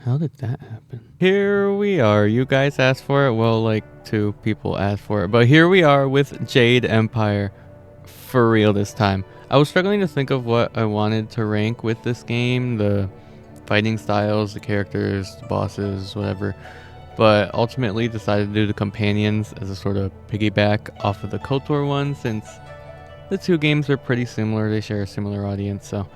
How did that happen? Here we are. You guys asked for it. Well, like 2 people asked for it. But here we are with Jade Empire. For real this time. I was struggling to think of what I wanted to rank with this game. The fighting styles, the characters, the bosses, whatever. But ultimately decided to do the companions as a sort of piggyback off of the KOTOR one, since the 2 games are pretty similar. They share a similar audience. So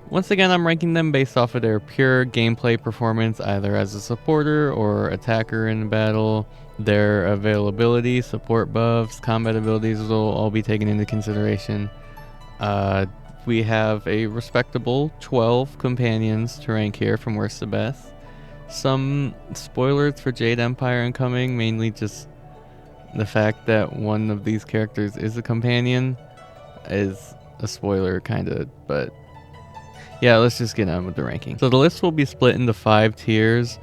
once again, I'm ranking them based off of their pure gameplay performance, either as a supporter or attacker in battle. Their availability, support buffs, combat abilities will all be taken into consideration. We have a respectable 12 companions to rank here from worst to best. Some spoilers for Jade Empire incoming, mainly just the fact that one of these characters is a companion is a spoiler, kind of, but yeah, let's just get on with the ranking. So the list will be split into 5 tiers.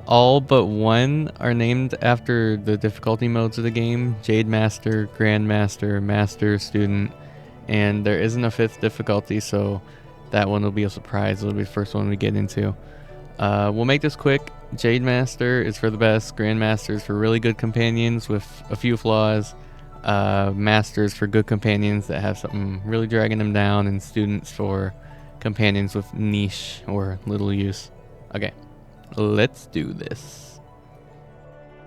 All but 1 are named after the difficulty modes of the game: Jade Master, Grandmaster, Master, Student, and there isn't a 5th difficulty, so that one will be a surprise. It'll be the first one we get into. We'll make this quick. Jade Master is for the best, Grandmaster is for really good companions with a few flaws, Masters for good companions that have something really dragging them down, and Students for companions with niche or little use. Okay, let's do this.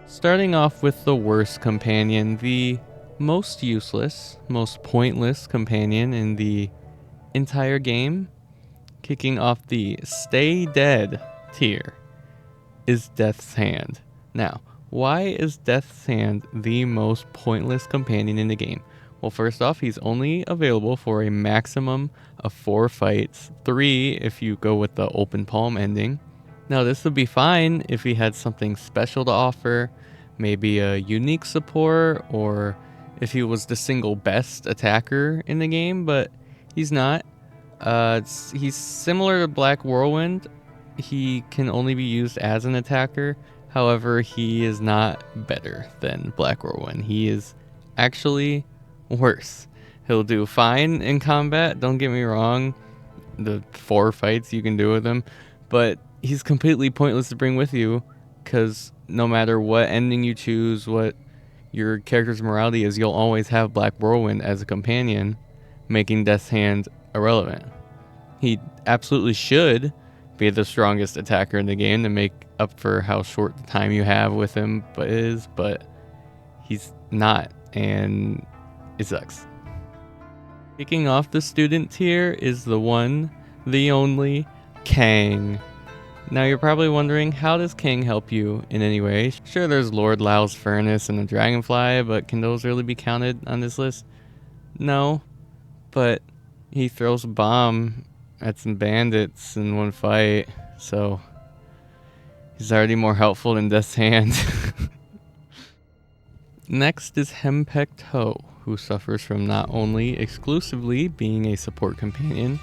Starting off with the worst companion, the most useless, most pointless companion in the entire game, kicking off the Stay Dead tier, is Death's Hand. Now, why is Death's Hand the most pointless companion in the game? Well, first off, he's only available for a maximum of 4 fights, 3 if you go with the open palm ending. Now, this would be fine if he had something special to offer, maybe a unique support, or if he was the single best attacker in the game, but he's not. He's similar to Black Whirlwind. He can only be used as an attacker. However, he is not better than Black Whirlwind. He is actually worse. He'll do fine in combat, don't get me wrong, the 4 fights you can do with him, but he's completely pointless to bring with you, because no matter what ending you choose, what your character's morality is, you'll always have Black Whirlwind as a companion, making Death's Hand irrelevant. He absolutely should be the strongest attacker in the game to make up for how short the time you have with him but he's not, and it sucks. Kicking off the Student tier is the one, the only, Kang. Now you're probably wondering, how does Kang help you in any way? Sure, there's Lord Lao's Furnace and the Dragonfly, but can those really be counted on this list? No, but he throws a bomb at some bandits in one fight, so he's already more helpful than Death's Hand. Next is Henpecked Ho, who suffers from not only exclusively being a support companion,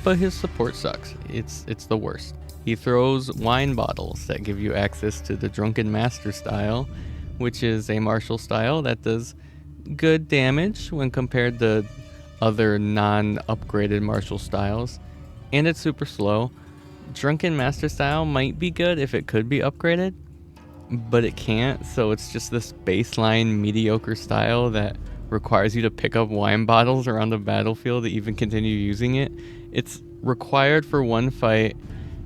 but his support sucks. It's the worst. He throws wine bottles that give you access to the Drunken Master style, which is a martial style that does good damage when compared to other non-upgraded martial styles, and it's super slow. Drunken Master style might be good if it could be upgraded, but it can't, so it's just this baseline mediocre style that requires you to pick up wine bottles around the battlefield to even continue using it. It's required for 1 fight.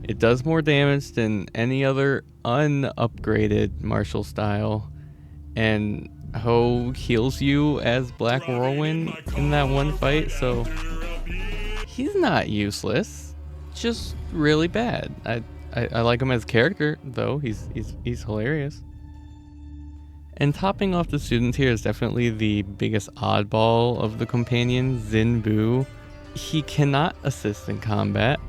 It does more damage than any other unupgraded martial style, and Ho heals you as Black Whirlwind in that 1 fight, so he's not useless, just really bad. I like him as a character, though. He's hilarious. And topping off the Student tier is definitely the biggest oddball of the companions, Zinbu. He cannot assist in combat.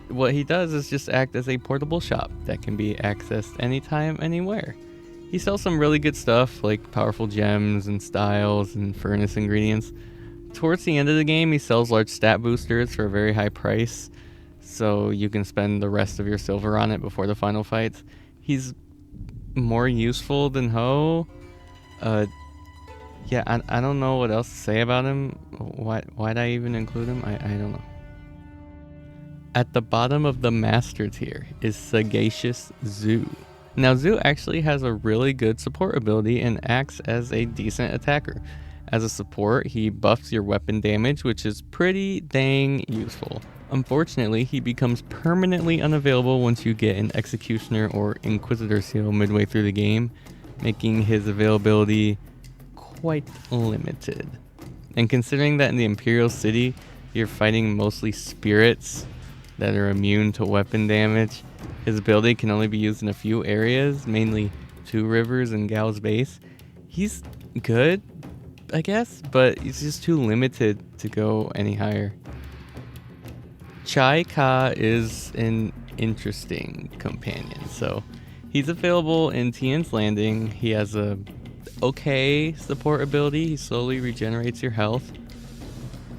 What he does is just act as a portable shop that can be accessed anytime, anywhere. He sells some really good stuff like powerful gems and styles and furnace ingredients. Towards the end of the game, he sells large stat boosters for a very high price, so you can spend the rest of your silver on it before the final fights. He's more useful than Ho. Yeah, I don't know what else to say about him. Why'd I even include him? I don't know. At the bottom of the master tier is Sagacious Zoo. Now Zoo actually has a really good support ability and acts as a decent attacker. As a support, he buffs your weapon damage, which is pretty dang useful. Unfortunately, he becomes permanently unavailable once you get an Executioner or Inquisitor seal midway through the game, making his availability quite limited. And considering that in the Imperial City, you're fighting mostly spirits that are immune to weapon damage, his ability can only be used in a few areas, mainly Two Rivers and Gal's Base. He's good, I guess, but he's just too limited to go any higher. Chai Ka is an interesting companion. So he's available in Tian's Landing. He has a okay support ability. He slowly regenerates your health.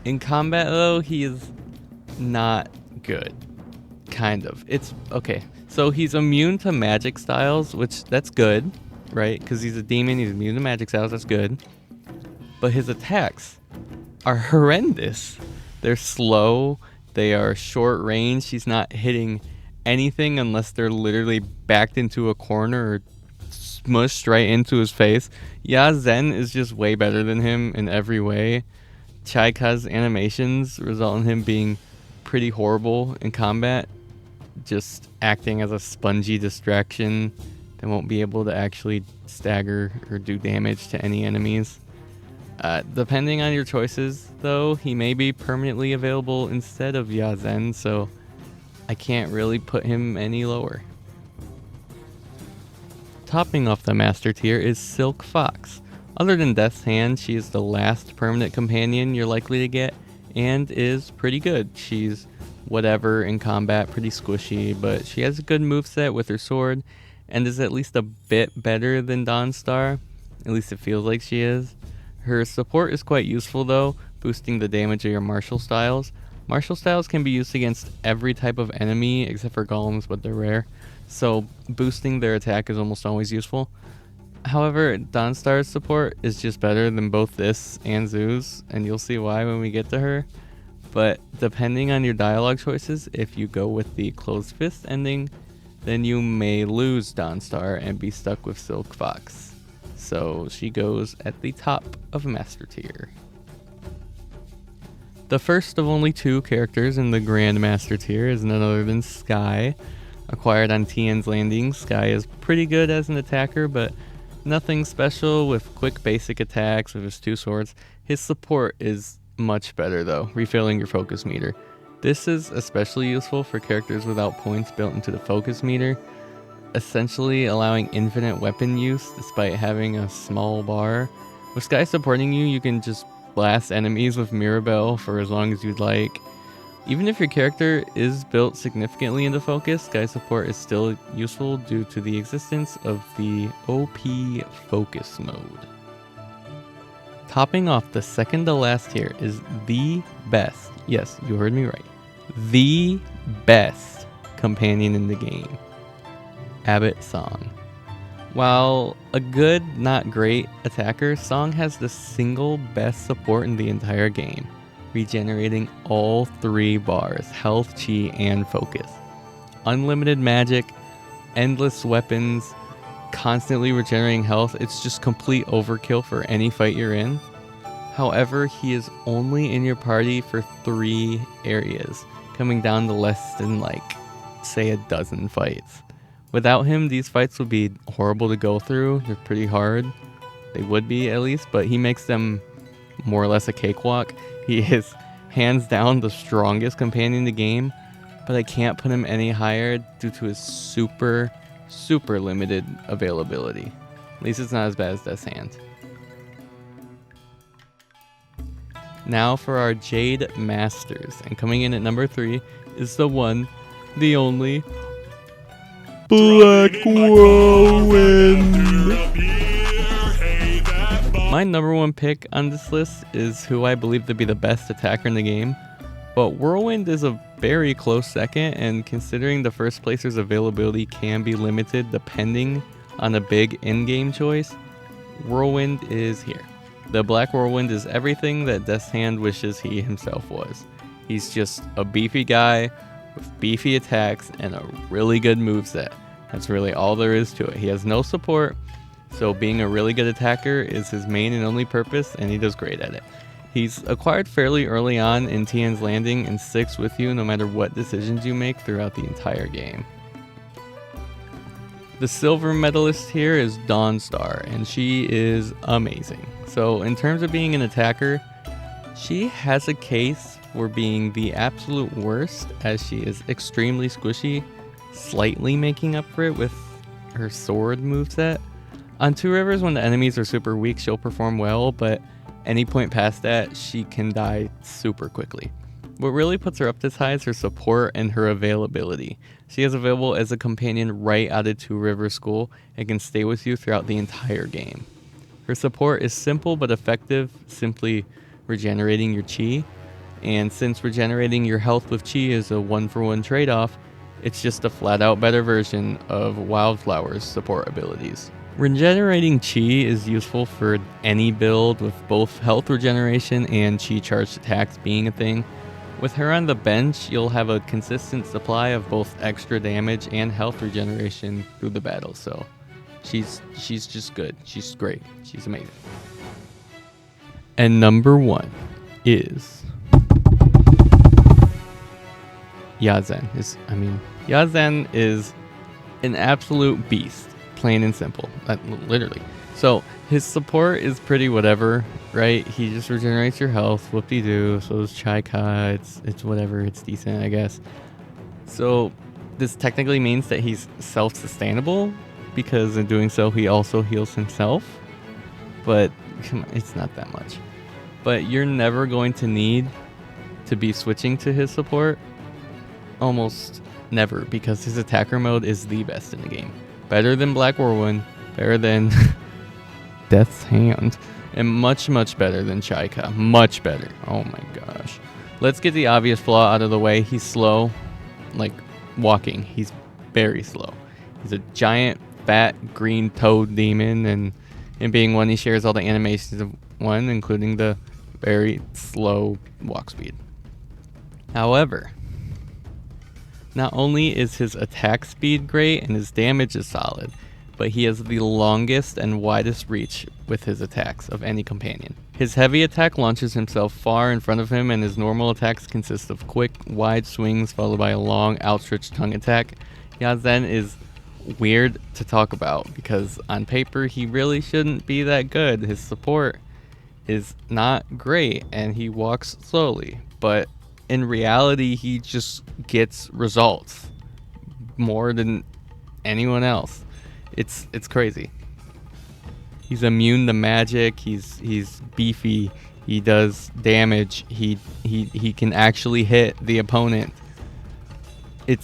In combat though, he is not good. Kind of. It's okay. So he's immune to magic styles, which that's good, right? Because he's a demon, he's immune to magic styles, that's good. But his attacks are horrendous. They're slow, they are short range. He's not hitting anything unless they're literally backed into a corner or smushed right into his face. Ya Zen is just way better than him in every way. Chai Ka's animations result in him being pretty horrible in combat, just acting as a spongy distraction that won't be able to actually stagger or do damage to any enemies. Depending on your choices, though, he may be permanently available instead of Ya Zen, so I can't really put him any lower. Topping off the master tier is Silk Fox. Other than Death's Hand, she is the last permanent companion you're likely to get, and is pretty good. She's whatever in combat, pretty squishy, but she has a good moveset with her sword, and is at least a bit better than Dawnstar. At least it feels like she is. Her support is quite useful though, boosting the damage of your martial styles. Martial styles can be used against every type of enemy except for golems, but they're rare, so boosting their attack is almost always useful. However, Dawnstar's support is just better than both this and Zoo's, and you'll see why when we get to her. But depending on your dialogue choices, if you go with the closed fist ending, then you may lose Dawnstar and be stuck with Silk Fox. So she goes at the top of Master Tier. The first of only two characters in the Grandmaster tier is none other than Sky. Acquired on Tian's Landing, Sky is pretty good as an attacker, but nothing special with quick basic attacks with his two swords. His support is much better though, refilling your focus meter. This is especially useful for characters without points built into the focus meter, essentially allowing infinite weapon use despite having a small bar. With Sky supporting you, you can just blast enemies with Mirabelle for as long as you'd like. Even if your character is built significantly into focus, Sky support is still useful due to the existence of the OP focus mode. Topping off the second to last tier is the best, yes, you heard me right, the best companion in the game, Abbot Song. While a good, not great attacker, Song has the single best support in the entire game, regenerating all three bars, health, chi, and focus. Unlimited magic, endless weapons, constantly regenerating health. It's just complete overkill for any fight you're in. However, he is only in your party for 3 areas, coming down to less than say a dozen fights. Without him, these fights would be horrible to go through. They're pretty hard. They would be, at least, but he makes them more or less a cakewalk. He is hands down the strongest companion in the game, but I can't put him any higher due to his super limited availability. At least it's not as bad as Death's Hand. Now for our Jade Masters, and coming in at number 3 is the one, the only, Black Whirlwind. My number 1 pick on this list is who I believe to be the best attacker in the game, but Whirlwind is a very close second, and considering the first placer's availability can be limited depending on a big in-game choice, Whirlwind is here. The Black Whirlwind is everything that Death's Hand wishes he himself was. He's just a beefy guy with beefy attacks and a really good moveset. That's really all there is to it. He has no support, so being a really good attacker is his main and only purpose, and he does great at it. He's acquired fairly early on in Tien's Landing and sticks with you no matter what decisions you make throughout the entire game. The silver medalist here is Dawnstar, and she is amazing. So in terms of being an attacker, she has a case for being the absolute worst, as she is extremely squishy, slightly making up for it with her sword moveset. On Two Rivers, when the enemies are super weak, she'll perform well, but any point past that, she can die super quickly. What really puts her up this high is her support and her availability. She is available as a companion right out of Two Rivers School and can stay with you throughout the entire game. Her support is simple but effective, simply regenerating your chi, and since regenerating your health with chi is a one-for-one trade-off, it's just a flat-out better version of Wildflower's support abilities. Regenerating chi is useful for any build, with both health regeneration and chi charged attacks being a thing. With her on the bench, you'll have a consistent supply of both extra damage and health regeneration through the battle, so she's just good. She's great. She's amazing. And number 1 is Yazen. Yazen is an absolute beast. Plain and simple, literally. So his support is pretty whatever, right? He just regenerates your health, whoop-de-doo. So is Chai-Ka, it's whatever, it's decent, I guess. So this technically means that he's self-sustainable, because in doing so he also heals himself. But come on, it's not that much. But you're never going to need to be switching to his support. Almost never, because his attacker mode is the best in the game. Better than Black Whirlwind, better than Death's Hand, and much, much better than Chai-Ka. Much better. Oh my gosh. Let's get the obvious flaw out of the way. He's slow, like walking. He's very slow. He's a giant, fat, green toad demon, and in being one, he shares all the animations of one, including the very slow walk speed. However, not only is his attack speed great and his damage is solid, but he has the longest and widest reach with his attacks of any companion. His heavy attack launches himself far in front of him, and his normal attacks consist of quick, wide swings followed by a long, outstretched tongue attack. Yazen is weird to talk about because on paper he really shouldn't be that good. His support is not great and he walks slowly, but in reality, he just gets results more than anyone else. It's crazy. He's immune to magic. He's beefy. He does damage. He can actually hit the opponent. I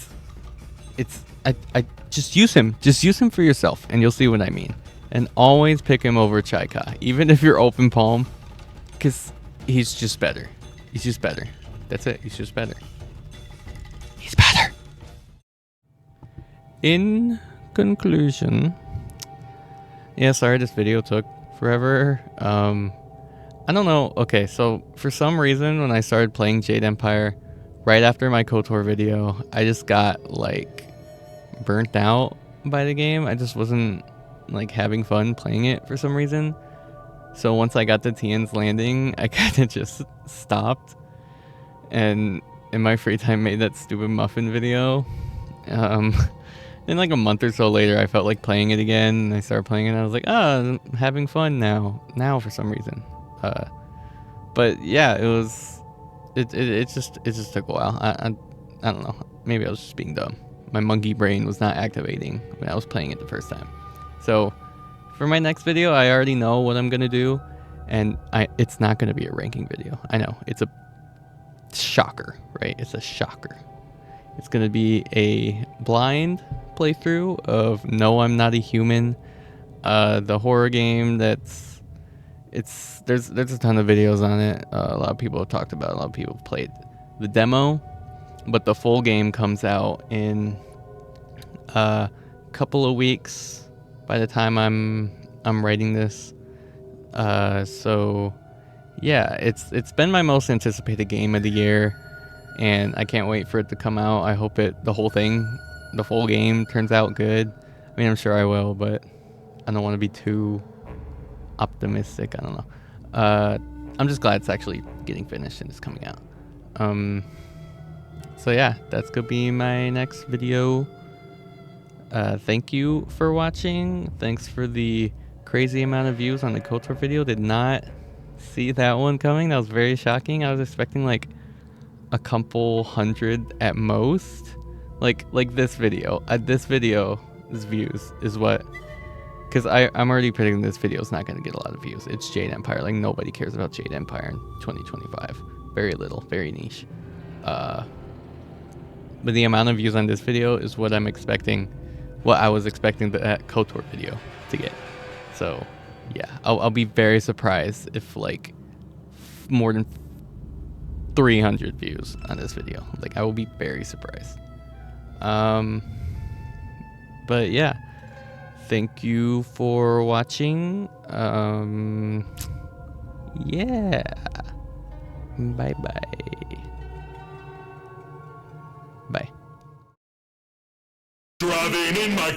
just use him. Just use him for yourself, and you'll see what I mean. And always pick him over Chai-Ka, even if you're open palm, because he's just better. He's just better. That's it. He's just better. He's better. In conclusion, yeah, sorry this video took forever. I don't know. Okay, so for some reason, when I started playing Jade Empire, right after my KOTOR video, I just got like burnt out by the game. I just wasn't like having fun playing it for some reason. So once I got to Tien's Landing, I kind of just stopped. And in my free time made that stupid muffin video. Then like a month or so later I felt like playing it again, and I started playing it and I was like, I'm having fun now for some reason. But yeah, it just took a while. I don't know, maybe I was just being dumb. My monkey brain was not activating when I was playing it the first time. So for my next video, I already know what I'm gonna do, and it's not gonna be a ranking video. I know, it's a shocker, right? It's a shocker. It's gonna be a blind playthrough of No, I'm Not a Human, the horror game there's a ton of videos on it. A lot of people have talked about it. A lot of people have played the demo, but the full game comes out in a couple of weeks by the time I'm writing this. So yeah, it's been my most anticipated game of the year. and I can't wait for it to come out. I hope the whole game turns out good. I mean, I'm sure I will, but I don't want to be too optimistic. I don't know. I'm just glad it's actually getting finished and it's coming out. So yeah, that's gonna be my next video. Thank you for watching. Thanks for the crazy amount of views on the KOTOR video. Did not see that one coming. That was very shocking. I was expecting like a couple hundred at most. Like this video. This video's views is what, because I'm already predicting this video is not going to get a lot of views. It's Jade Empire. Like, nobody cares about Jade Empire in 2025. Very little. Very niche. But the amount of views on this video is what I'm expecting, what I was expecting that KOTOR video to get. So, yeah. I'll be very surprised if, like, more than 300 views on this video. Like, I will be very surprised. But, yeah. Thank you for watching. Yeah. Bye-bye. Bye. Driving in my